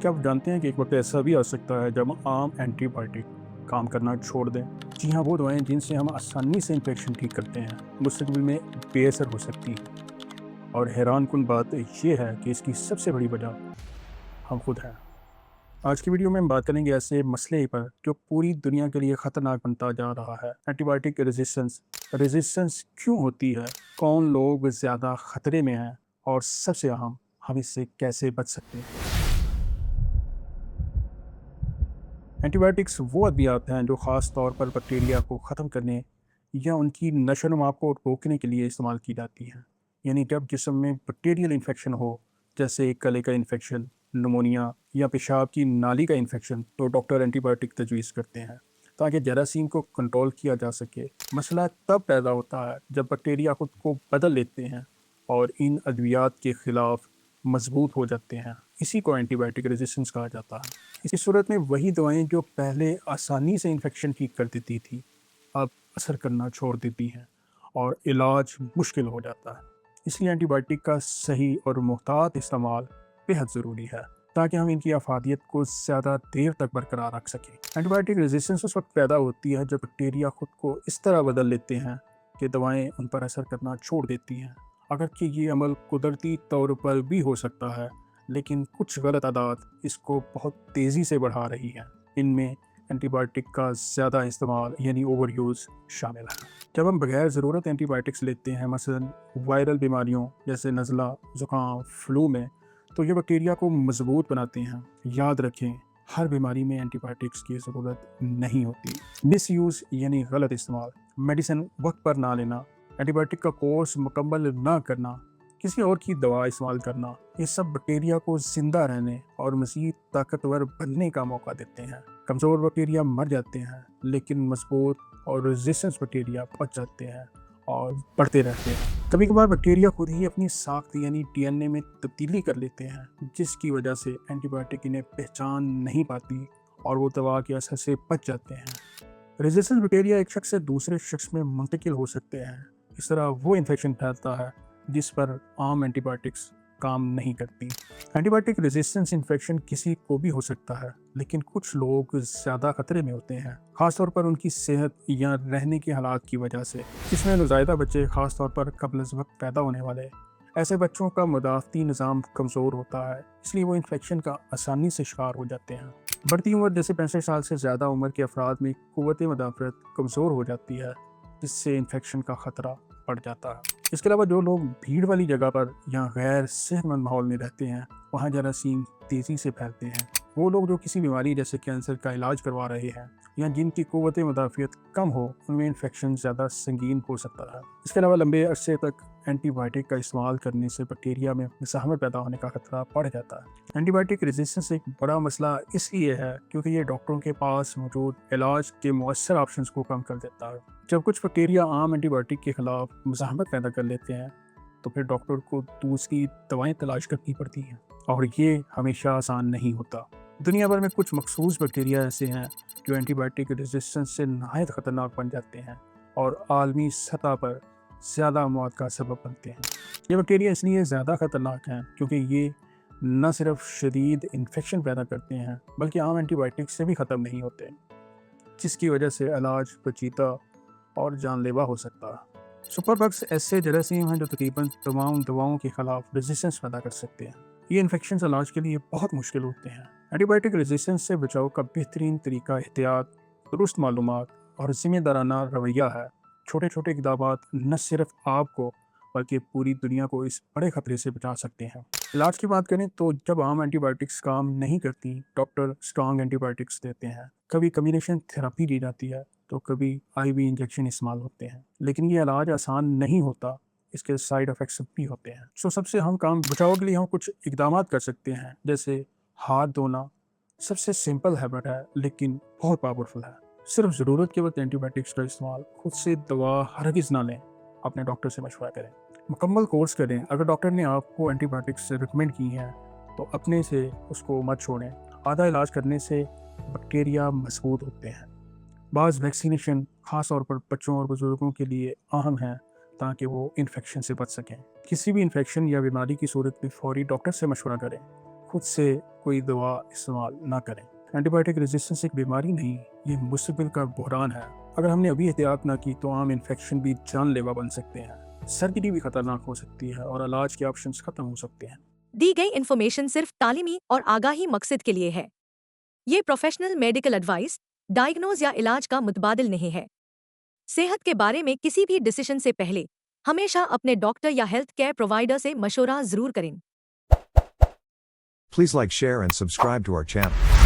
क्या आप जानते हैं कि एक वक्त ऐसा भी आ सकता है जब आम एंटीबायोटिक काम करना छोड़ दें? जी हाँ, वो दवाएं जिनसे हम आसानी से इन्फेक्शन ठीक करते हैं मुस्तकबिल में बेअसर हो सकती हैं। और हैरान कुन बात यह है कि इसकी सबसे बड़ी वजह हम खुद हैं। आज की वीडियो में हम बात करेंगे ऐसे मसले पर जो पूरी दुनिया के लिए खतरनाक बनता जा रहा है, एंटीबायोटिक रेजिस्टेंस। रेजिस्टेंस क्यों होती है, कौन लोग ज़्यादा खतरे में हैं, और सबसे अहम, हम इससे कैसे बच सकते हैं। एंटीबायोटिक्स वो अद्वियात हैं जो ख़ास तौर पर बैक्टीरिया को ख़त्म करने या उनकी नशोनुमा को रोकने के लिए इस्तेमाल की जाती हैं। यानी जब जिस्म में बैक्टीरियल इन्फेक्शन हो, जैसे गले का इन्फेक्शन, नमोनिया या पेशाब की नाली का इन्फेक्शन, तो डॉक्टर एंटीबायोटिक तजवीज़ करते हैं ताकि जरासीम को कंट्रोल किया जा सके। मसला तब पैदा होता है जब बैक्टीरिया खुद को बदल लेते हैं और इन अद्वियात के ख़िलाफ़ मजबूत हो जाते हैं। इसी को एंटीबायोटिक रेजिस्टेंस कहा जाता है। इस सूरत में वही दवाएं जो पहले आसानी से इन्फेक्शन ठीक कर देती थी, अब असर करना छोड़ देती हैं और इलाज मुश्किल हो जाता है। इसलिए एंटीबायोटिक का सही और मुहतात इस्तेमाल बेहद ज़रूरी है ताकि हम इनकी अफादियत को ज़्यादा देर तक बरकरार रख सकें। एंटीबायोटिक रेजिस्टेंस उस वक्त पैदा होती है जब बैक्टीरिया खुद को इस तरह बदल लेते हैं कि दवाएं उन पर असर करना छोड़ देती हैं। अगरचे ये अमल कुदरती तौर पर भी हो सकता है, लेकिन कुछ गलत आदत इसको बहुत तेज़ी से बढ़ा रही हैं। इनमें एंटीबायोटिक का ज़्यादा इस्तेमाल यानी ओवर यूज़ शामिल है। जब हम बगैर ज़रूरत एंटीबायोटिक्स लेते हैं, मसलन वायरल बीमारियों जैसे नज़ला, ज़ुकाम, फ्लू में, तो ये बैक्टीरिया को मजबूत बनाते हैं। याद रखें, हर बीमारी में एंटीबायोटिक्स की ज़रूरत नहीं होती। मिस यूज़ यानी गलत इस्तेमाल, मेडिसिन वक्त पर ना लेना, एंटीबायोटिक का कोर्स मुकम्मल ना करना, किसी और की दवा इस्तेमाल करना, ये सब बैक्टीरिया को जिंदा रहने और मज़ीद ताकतवर बनने का मौका देते हैं। कमज़ोर बैक्टीरिया मर जाते हैं, लेकिन मजबूत और रेजिस्टेंस बैक्टीरिया बच जाते हैं और बढ़ते रहते हैं। कभी कभार बैक्टीरिया खुद ही अपनी साख्त यानी डीएनए में तब्दीली कर लेते हैं, जिसकी वजह से एंटीबायोटिक इन्हें पहचान नहीं पाती और वो दवा के असर से बच जाते हैं। रेजिस्टेंस बैक्टीरिया एक शख्स से दूसरे शख्स में मुंतकिल हो सकते हैं। इस तरह वो इन्फेक्शन फैलता है जिस पर आम एंटीबायोटिक्स काम नहीं करती। एंटीबायोटिक रेजिस्टेंस इन्फेक्शन किसी को भी हो सकता है, लेकिन कुछ लोग ज़्यादा खतरे में होते हैं, ख़ासतौर पर उनकी सेहत या रहने के हालात की वजह से। इसमें नौज़ायदा बच्चे, ख़ासतौर पर कब्ल अज़ वक्त पैदा होने वाले, ऐसे बच्चों का मुदाफ़ती निज़ाम कमज़ोर होता है, इसलिए वो इन्फेक्शन का आसानी से शिकार हो जाते हैं। बढ़ती उम्र जैसे 65 साल से ज़्यादा उम्र के अफराद में क़ुव्वत मुदाफ़रत कमज़ोर हो जाती है, जिससे इन्फेक्शन का ख़तरा बढ़ जाता है। इसके अलावा जो लोग भीड़ वाली जगह पर या गैर सेहतमंद माहौल में रहते हैं, वहाँ जरासीम तेज़ी से फैलते हैं। वो लोग जो किसी बीमारी जैसे कैंसर का इलाज करवा रहे हैं या जिनकी क़ुव्वत मुदाफ़ियत कम हो, उनमें इन्फेक्शन ज़्यादा संगीन हो सकता है। इसके अलावा लंबे अरसे तक एंटीबायोटिक का इस्तेमाल करने से बैक्टीरिया में मज़ाहमत पैदा होने का खतरा बढ़ जाता है। एंटीबायोटिक रेजिस्टेंस एक बड़ा मसला इसलिए है क्योंकि ये डॉक्टरों के पास मौजूद इलाज के मौसर ऑप्शंस को कम कर देता है। जब कुछ बैक्टीरिया आम एंटीबायोटिक के खिलाफ मज़ाहमत पैदा कर लेते हैं, तो फिर डॉक्टर को दूसरी दवाएं तलाश करनी पड़ती हैं, और ये हमेशा आसान नहीं होता। दुनिया भर में कुछ मखसूस बैक्टीरिया ऐसे हैं जो एंटीबायोटिक रेजिस्टेंस से नहायत ख़तरनाक बन जाते हैं और आलमी सतह पर ज़्यादा मौत का सबब बनते हैं। ये बैक्टीरिया इसलिए ज़्यादा ख़तरनाक हैं क्योंकि ये न सिर्फ शदीद इन्फेक्शन पैदा करते हैं, बल्कि आम एंटीबायोटिक से भी ख़त्म नहीं होते, जिसकी वजह से इलाज पेचीदा और जानलेवा हो सकता है। सुपरबग्स ऐसे जरासीम हैं जो तकरीबन तमाम दवाओं के खिलाफ रेजिस्टेंस पैदा कर सकते हैं। ये इन्फेक्शन इलाज के लिए बहुत मुश्किल होते हैं। एंटीबायोटिक रेजिस्टेंस से बचाव का बेहतरीन तरीका एहतियात, दुरुस्त मालूमात और जिम्मेदाराना रवैया है। छोटे छोटे इक़दामात न सिर्फ आपको बल्कि पूरी दुनिया को इस बड़े खतरे से बचा सकते हैं। इलाज की बात करें तो जब आम एंटीबायोटिक्स काम नहीं करती, डॉक्टर स्ट्रॉन्ग एंटीबायोटिक्स देते हैं। कभी कम्बिनेशन थेरेपी दी जाती है, तो कभी आईवी इंजेक्शन इस्तेमाल होते हैं। लेकिन ये इलाज आसान नहीं होता, इसके साइड इफ़ेक्ट्स भी होते हैं। सो सबसे अहम काम बचाव के लिए हम कुछ इकदाम कर सकते हैं, जैसे हाथ धोना। सबसे सिंपल हैबिट है लेकिन बहुत पावरफुल है। सिर्फ ज़रूरत के वक्त एंटीबायोटिक्स का इस्तेमाल, खुद से दवा हरगिज़ ना लें, अपने डॉक्टर से मशवरा करें। मुकम्मल कोर्स करें। अगर डॉक्टर ने आपको एंटीबायोटिक्स रिकमेंड की हैं तो अपने से उसको मत छोड़ें। आधा इलाज करने से बैक्टीरिया मजबूत होते हैं। बाज़ वैक्सीनेशन ख़ास तौर पर बच्चों और बुज़ुर्गों के लिए अहम है ताकि वो इन्फेक्शन से बच सकें। किसी भी इन्फेक्शन या बीमारी की सूरत में फ़ौरी डॉक्टर से मशवरा करें। खुद से कोई दवा इस्तेमाल ना करें। एंटीबायोटिक रेजिस्टेंस एक बीमारी नहीं, ये मुस्तकबिल का बहरान है। अगर हमने अभी एहतियात ना की तो आम इन्फेक्शन भी जानलेवा बन सकते हैं, सर्जरी भी खतरनाक हो सकती है और इलाज के ऑप्शंस खत्म हो सकते हैं। दी गई इन्फॉर्मेशन सिर्फ तालीमी और आगाही मकसद के लिए है। ये प्रोफेशनल मेडिकल एडवाइस, डायग्नोज या इलाज का मुतबादिल नहीं है। सेहत के बारे में किसी भी डिसीजन से पहले हमेशा अपने डॉक्टर या हेल्थ केयर प्रोवाइडर से मशवरा जरूर करें। Please like, share and subscribe to our channel.